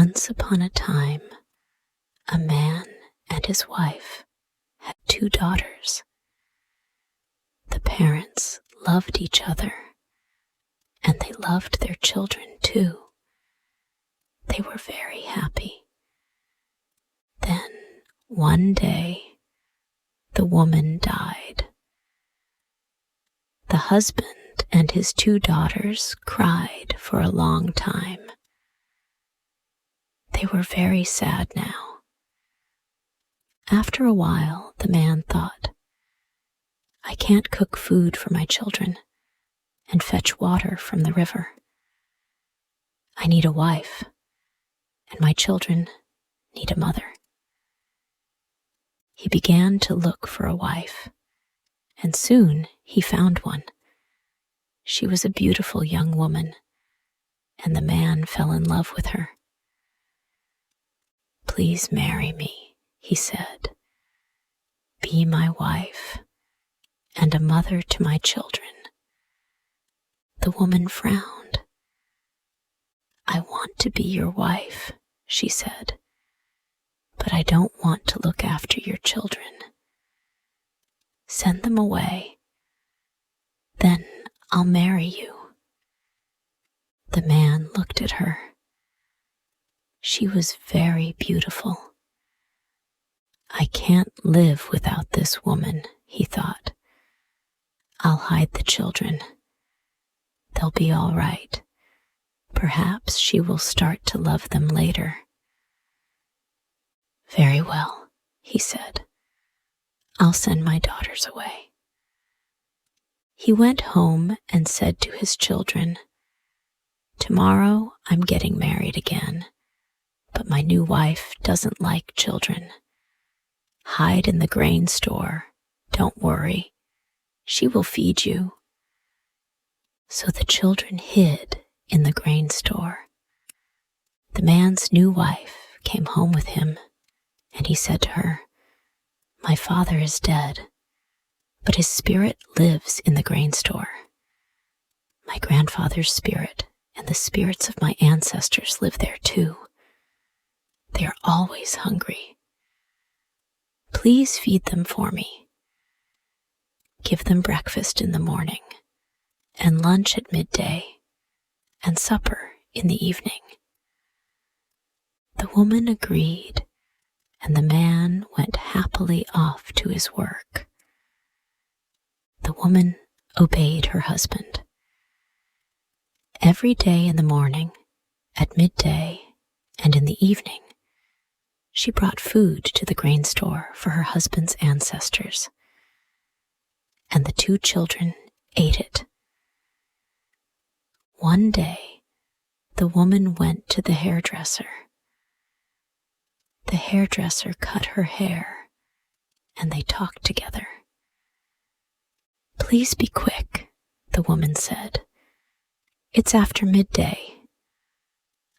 Once upon a time, a man and his wife had 2 daughters. The parents loved each other, and they loved their children too. They were very happy. Then, one day, the woman died. The husband and his 2 daughters cried for a long time. They were very sad now. After a while, the man thought, I can't cook food for my children and fetch water from the river. I need a wife, and my children need a mother. He began to look for a wife, and soon he found one. She was a beautiful young woman, and the man fell in love with her. Please marry me, he said. Be my wife and a mother to my children. The woman frowned. I want to be your wife, she said, but I don't want to look after your children. Send them away. Then I'll marry you. The man looked at her. She was very beautiful. I can't live without this woman, he thought. I'll hide the children. They'll be all right. Perhaps she will start to love them later. Very well, he said. I'll send my daughters away. He went home and said to his children, Tomorrow I'm getting married again, but my new wife doesn't like children. Hide in the grain store. Don't worry. She will feed you. So the children hid in the grain store. The man's new wife came home with him, and he said to her, My father is dead, but his spirit lives in the grain store. My grandfather's spirit and the spirits of my ancestors live there too. They are always hungry. Please feed them for me. Give them breakfast in the morning, and lunch at midday, and supper in the evening. The woman agreed, and the man went happily off to his work. The woman obeyed her husband. Every day in the morning, at midday, and in the evening, she brought food to the grain store for her husband's ancestors, and the 2 children ate it. One day, the woman went to the hairdresser. The hairdresser cut her hair, and they talked together. Please be quick, the woman said. It's after midday.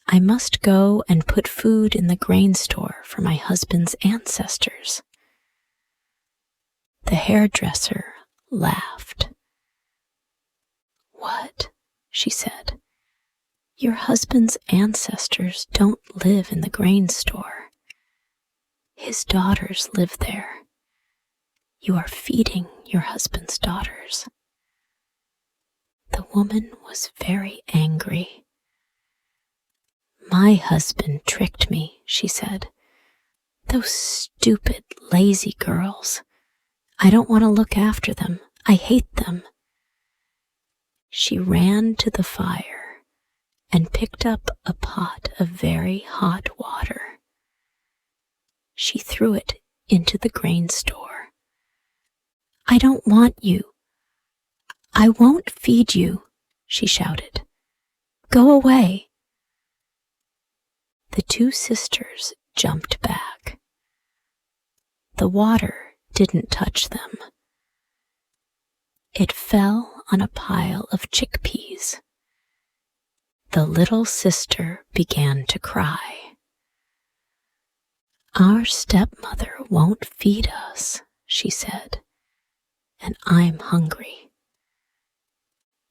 I must go and put food in the grain store for my husband's ancestors. The hairdresser laughed. What? She said. Your husband's ancestors don't live in the grain store. His daughters live there. You are feeding your husband's daughters. The woman was very angry. My husband tricked me, she said. Those stupid, lazy girls. I don't want to look after them. I hate them. She ran to the fire and picked up a pot of very hot water. She threw it into the grain store. I don't want you. I won't feed you, she shouted. Go away. The 2 sisters jumped back. The water didn't touch them. It fell on a pile of chickpeas. The little sister began to cry. Our stepmother won't feed us, she said, and I'm hungry.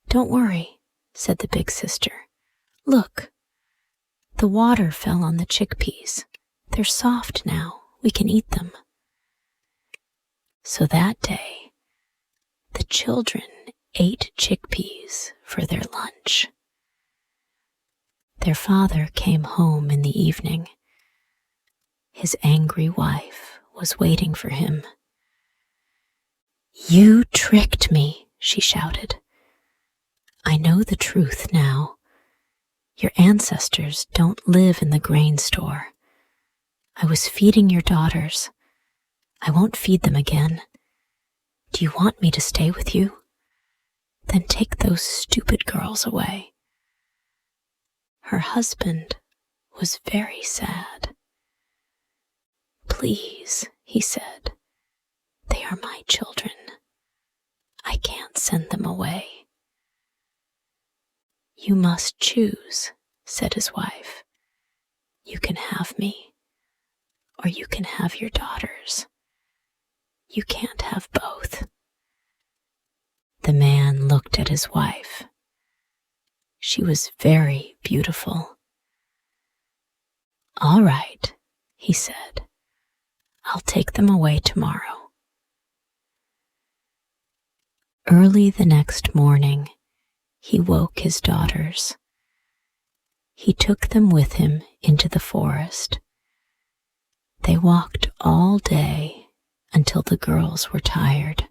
Don't worry, said the big sister. Look, the The water fell on the chickpeas. They're soft now. We can eat them. So that day, the children ate chickpeas for their lunch. Their father came home in the evening. His angry wife was waiting for him. "You tricked me," she shouted. "I know the truth now. Your ancestors don't live in the grain store. I was feeding your daughters. I won't feed them again. Do you want me to stay with you? Then take those stupid girls away." Her husband was very sad. "Please," he said, "they are my children. I can't send them away." "You must choose," said his wife. "You can have me, or you can have your daughters. You can't have both." The man looked at his wife. She was very beautiful. "All right," he said. "I'll take them away tomorrow." Early the next morning, he woke his daughters. He took them with him into the forest. They walked all day until the girls were tired.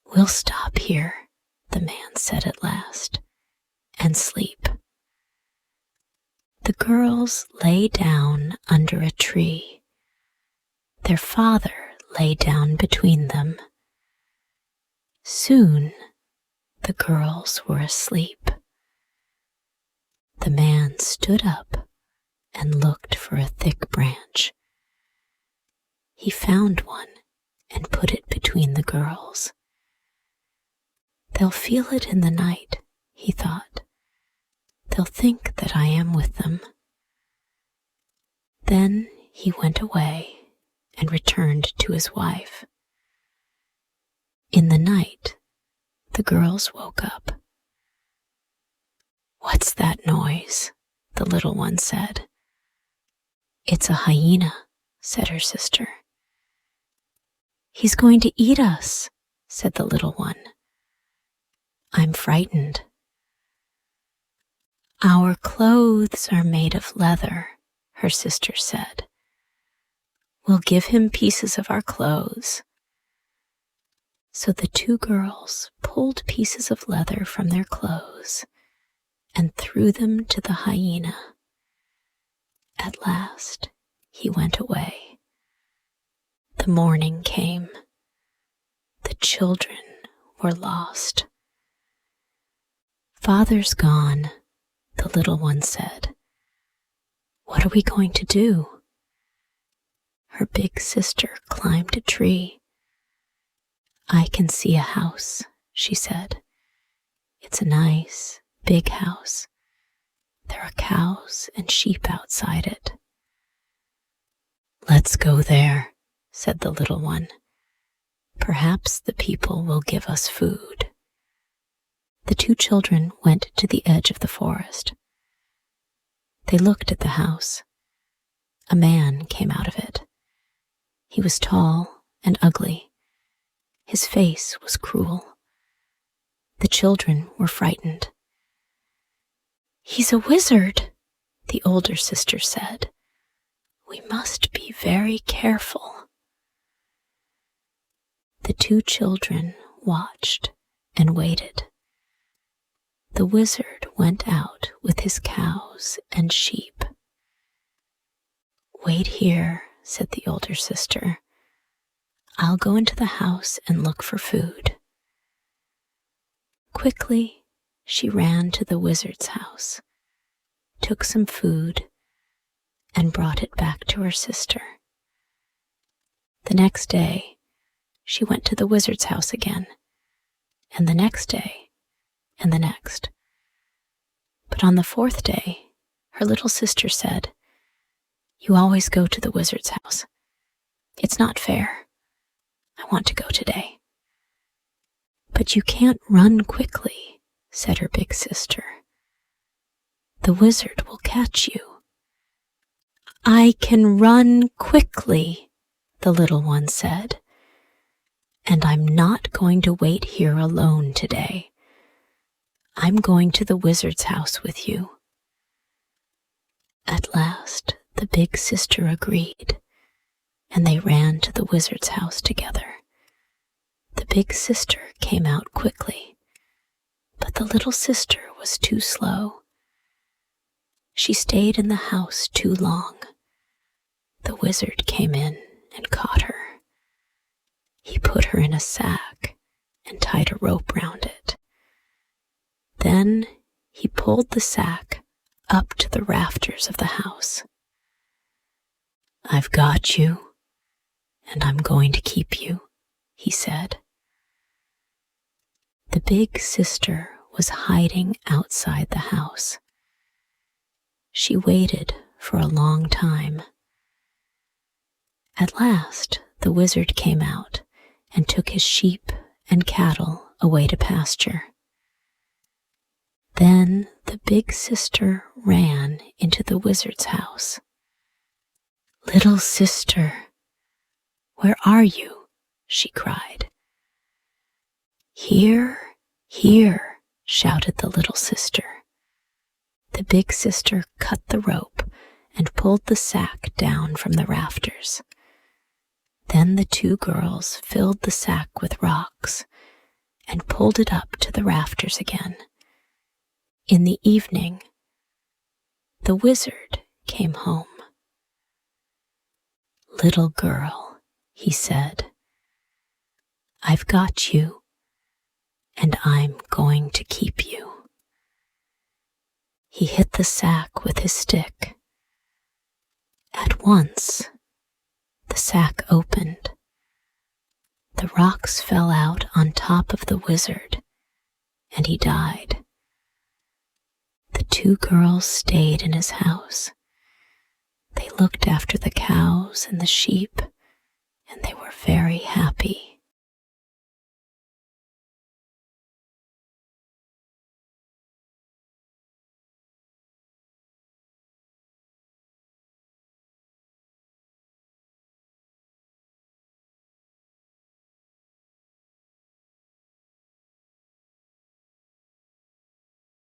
"We'll stop here," the man said at last, "and sleep." The girls lay down under a tree. Their father lay down between them. Soon, the girls were asleep. The man stood up and looked for a thick branch. He found one and put it between the girls. "They'll feel it in the night," he thought. "They'll think that I am with them." Then he went away and returned to his wife. In the night, the girls woke up. "What's that noise?" the little one said. "It's a hyena," said her sister. "He's going to eat us," said the little one. "I'm frightened." "Our clothes are made of leather," her sister said. "We'll give him pieces of our clothes." So the two girls pulled pieces of leather from their clothes and threw them to the hyena. At last, he went away. The morning came. The children were lost. "Father's gone," the little one said. "What are we going to do?" Her big sister climbed a tree. "I can see a house," she said. "It's a nice, big house. There are cows and sheep outside it." "Let's go there," said the little one. "Perhaps the people will give us food." The two children went to the edge of the forest. They looked at the house. A man came out of it. He was tall and ugly. His face was cruel. The children were frightened. "He's a wizard," the older sister said. "We must be very careful." The two children watched and waited. The wizard went out with his cows and sheep. "Wait here," said the older sister. "I'll go into the house and look for food." Quickly, she ran to the wizard's house, took some food, and brought it back to her sister. The next day, she went to the wizard's house again, and the next day, and the next. But on the fourth day, her little sister said, "You always go to the wizard's house. It's not fair. I want to go today." "But you can't run quickly," said her big sister. the wizard will catch you." "I can run quickly," the little one said, "and I'm not going to wait here alone today. I'm going to the wizard's house with you." At last, the big sister agreed, and they ran to the wizard's house together. The big sister came out quickly, but the little sister was too slow. She stayed in the house too long. The wizard came in and caught her. He put her in a sack and tied a rope round it. Then he pulled the sack up to the rafters of the house. "I've got you, and I'm going to keep you," he said. The big sister was hiding outside the house. She waited for a long time. At last, the wizard came out and took his sheep and cattle away to pasture. Then the big sister ran into the wizard's house. "Little sister, where are you?" she cried. "Here, here," shouted the little sister. The big sister cut the rope and pulled the sack down from the rafters. Then the two girls filled the sack with rocks and pulled it up to the rafters again. In the evening, the wizard came home. "Little girl," he said, "I've got you, and I'm going to keep you." He hit the sack with his stick. At once, the sack opened. The rocks fell out on top of the wizard, and he died. The two girls stayed in his house. They looked after the cows and the sheep, and they were very happy.